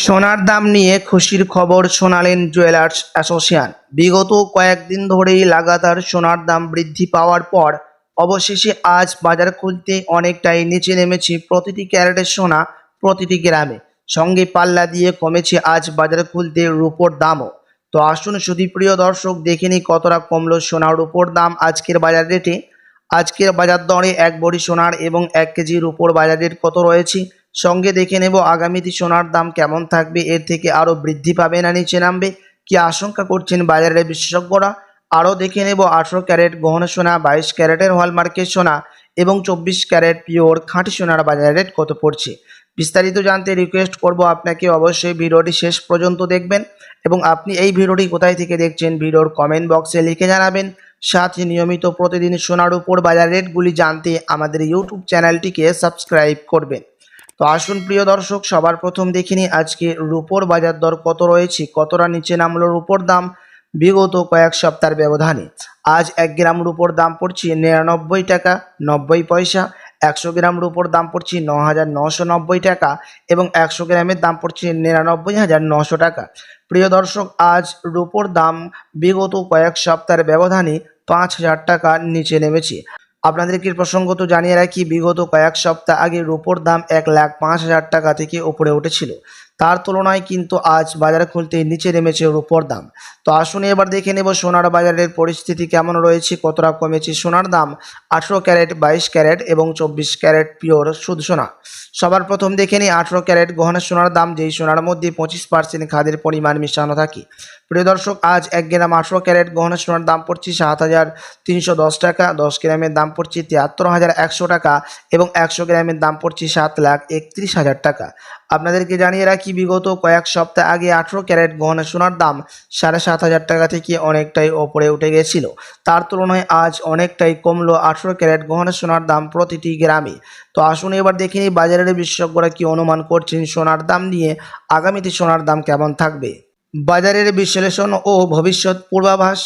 সোনার দাম নিয়ে খুশির খবর শোনালেন জুয়েলার্স অ্যাসোসিয়েশন। বিগত কয়েকদিন ধরেই লাগাতার সোনার দাম বৃদ্ধি পাওয়ার পর অবশেষে আজ বাজার খুলতে অনেকটাই নিচে নেমেছে প্রতিটি ক্যারেটের সোনা প্রতিটি গ্রামে। সঙ্গে পাল্লা দিয়ে কমেছে আজ বাজার খুলতে রূপোর দামও। তো আসুন সুধীপ্রিয় দর্শক, দেখে নিই কতটা কমলো সোনার রূপোর দাম আজকের বাজার রেটে। আজকের বাজার দরে এক ভরি সোনার এবং 1 কেজি রূপোর বাজার রেট কত রয়েছে, সঙ্গে দেখে নেব আগামীতে সোনার দাম কেমন থাকবে, এর থেকে আরও বৃদ্ধি পাবে না নিচে নামবে, কি আশঙ্কা করছেন বাজারের বিশেষজ্ঞরা। আরও দেখে নেব 18 ক্যারেট গহনা সোনা, 22 ক্যারেটের হলমার্কের সোনা এবং 24 ক্যারেট পিওর খাঁটি সোনার বাজার রেট কত পড়ছে। বিস্তারিত জানতে রিকোয়েস্ট করব আপনাকে অবশ্যই ভিডিওটি শেষ পর্যন্ত দেখবেন এবং আপনি এই ভিডিওটি কোথায় থেকে দেখছেন ভিডিওর কমেন্ট বক্সে লিখে জানাবেন। সাথে নিয়মিত প্রতিদিন সোনার উপর বাজার রেটগুলি জানতে আমাদের ইউটিউব চ্যানেলটিকে সাবস্ক্রাইব করবেন। তো আসুন প্রিয় দর্শক, সবার প্রথম দেখে নিই আজকে রূপোর বাজার দর কত রয়েছে, কতটা নিচে নামলো রূপোর দাম বিগত কয়েক সপ্তাহের ব্যবধানে। আজ 1 গ্রাম রূপোর দাম পড়ছে 99 টাকা 90 পয়সা, 100 গ্রাম রূপোর দাম পড়ছে 9,990 টাকা এবং 100 গ্রামের দাম পড়ছে 99,900 টাকা। প্রিয় দর্শক, আজ রূপোর দাম বিগত কয়েক সপ্তাহের ব্যবধানে 5,000 টাকা নিচে নেমেছে। আপনাদেরকে প্রসঙ্গত জানিয়ে রাখি, বিগত কয়েক সপ্তাহ আগে রূপোর দাম 1,05,000 টাকা থেকে উপরে উঠেছিল। তার তুলনায় কিন্তু আজ বাজার খুলতে নিচে নেমেছে রূপোর দাম। তো আসুন এবার দেখে নেব সোনার বাজারের পরিস্থিতি কেমন রয়েছে, কতটা কমেছে সোনার দাম 18 ক্যারেট, 22 ক্যারেট এবং 24 ক্যারেট পিওর শুদ্ধ সোনা। সবার প্রথম দেখে নিই 18 ক্যারেট গহনা সোনার দাম, যেই সোনার মধ্যে 25% খাদের পরিমাণ মিশানো থাকে। প্রিয় দর্শক, আজ 1 গ্রাম 18 ক্যারেট গহনা সোনার দাম পড়ছে 7,310 টাকা, 10 গ্রামের দাম পড়ছে 73,100 টাকা এবং 100 গ্রামের দাম পড়ছে 7,31,000 টাকা। আপনাদেরকে জানিয়ে রাখি, বিগত কয়েক সপ্তাহ আগে 18 ক্যারেট গহনা সোনার দাম 7,500 টাকা থেকে অনেকটাই ওপরে উঠে গেছিল। তার তুলনায় আজ অনেকটাই কমলো 18 ক্যারেট গহনা সোনার দাম প্রতিটি গ্রামে। তো আসুন এবার দেখে নিই বাজারের বিশেষজ্ঞরা কি অনুমান করছেন সোনার দাম নিয়ে, আগামীতে সোনার দাম কেমন থাকবে। বাজারের বিশ্লেষণ ও ভবিষ্যৎ পূর্বাভাস।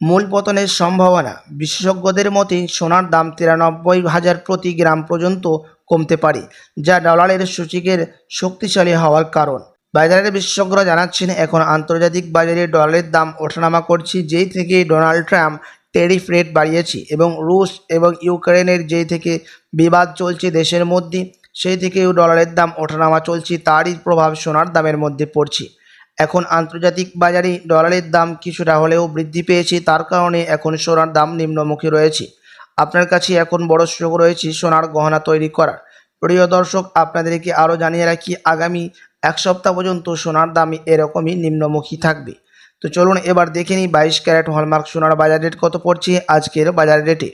মূল পতনের সম্ভাবনা। বিশেষজ্ঞদের মতে সোনার দাম 93,000 প্রতি গ্রাম পর্যন্ত কমতে পারে, যা ডলারের সূচকের শক্তিশালী হওয়ার কারণ। বাজারের বিশেষজ্ঞরা জানাচ্ছেন, এখন আন্তর্জাতিক বাজারে ডলারের দাম ওঠানামা করছে, যেই থেকে ডোনাল্ড ট্রাম্প ট্যারিফ রেট বাড়িয়েছে এবং রুশ এবং ইউক্রেনের যেই থেকে বিবাদ চলছে দেশের মধ্যে, সেই থেকেও ডলারের দাম ওঠানামা চলছে, তারই প্রভাব সোনার দামের মধ্যে পড়ছে। এখন আন্তর্জাতিক বাজারে ডলারের দাম কিছুটা হলেও বৃদ্ধি পেয়েছে, তার কারণে এখন সোনার দাম নিম্নমুখী রয়েছে। আপনার কাছে এখন বড় সুযোগ রয়েছে সোনার গহনা তৈরি করার। প্রিয় দর্শক, আপনাদেরকে আরও জানিয়ে রাখি, আগামী 1 সপ্তাহ পর্যন্ত সোনার দাম এরকমই নিম্নমুখী থাকবে। তো চলুন এবার দেখে নিই 22 ক্যারেট হলমার্ক সোনার বাজার রেট কত পড়ছে আজকের বাজার রেটে।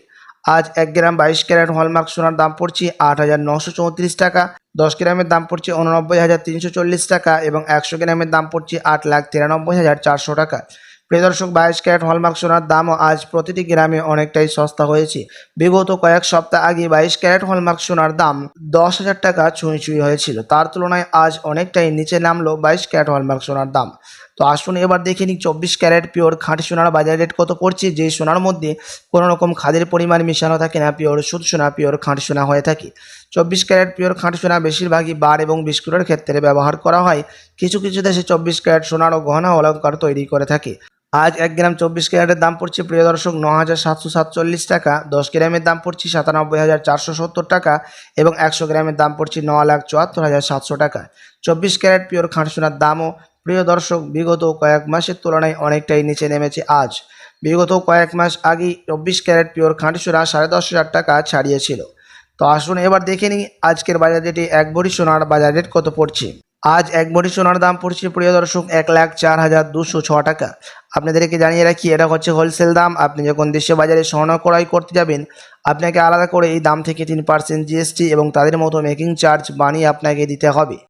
আজ 1 গ্রাম 22 ক্যারেট হলমার্ক সোনার দাম পড়ছে 8,934 টাকা, 10 গ্রামের দাম পড়ছে 89,340 টাকা এবং 100 গ্রামের দাম পড়ছে 8,93,400 টাকা। প্রিয় দর্শক, 22 ক্যারেট হলমার্ক সোনার দামও আজ প্রতিটি গ্রামে অনেকটাই সস্তা হয়েছে। বিগত কয়েক সপ্তাহ আগে 22 ক্যারেট হলমার্ক সোনার দাম 10,000 টাকা ছুঁই হয়েছিল, তার তুলনায় আজ অনেকটাই নিচে নামলো 22 ক্যারেট হলমার্ক সোনার দাম। তো আসুন এবার দেখে নিই 24 ক্যারেট পিওর খাঁটি সোনার বাজার রেট কত পড়ছে, যেই সোনার মধ্যে কোনো রকম খাদের পরিমাণ মিশানো থাকে না, পিওর শুদ্ধ সোনা, পিওর খাঁটি সোনা হয়ে থাকে। 24 ক্যারেট পিওর খাঁটি সোনা বেশিরভাগই বার এবং বিস্কুটের ক্ষেত্রে ব্যবহার করা হয়। কিছু কিছু দেশে 24 ক্যারেট সোনার ও গহনা অলঙ্কার তৈরি করে থাকে। আজ 1 গ্রাম 24 ক্যারেটের দাম পড়ছে প্রিয় দর্শক 9,747 টাকা, 10 গ্রামের দাম পড়ছে 97,470 টাকা এবং 100 গ্রামের দাম পড়ছে 9,74,700 টাকা। 24 ক্যারেট পিওর খাঁটি সোনার দামও প্রিয় দর্শক বিগত কয়েক মাসের তুলনায় অনেকটাই নিচে নেমেছে। আজ বিগত কয়েক মাস আগে 24 ক্যারেট পিওর খাঁটি সোনা 10,500 টাকা ছাড়িয়েছিল। তো আসুন এবার দেখে নিই আজকের বাজার রেটে 1 ভরি সোনার বাজার রেট কত পড়ছে। আজ 1 ভরি সোনার দাম পড়ছে প্রিয় দর্শক 1,04,206 টাকা। আপনাদেরকে জানিয়ে রাখি, এটা হচ্ছে হোলসেল দাম। আপনি যখন দেশে বাজারে স্বর্ণ ক্রয় করতে যাবেন, আপনাকে আলাদা করে এই দাম থেকে 3% জিএসটি এবং তাদের মতো মেকিং চার্জ বানিয়ে আপনাকে দিতে হবে।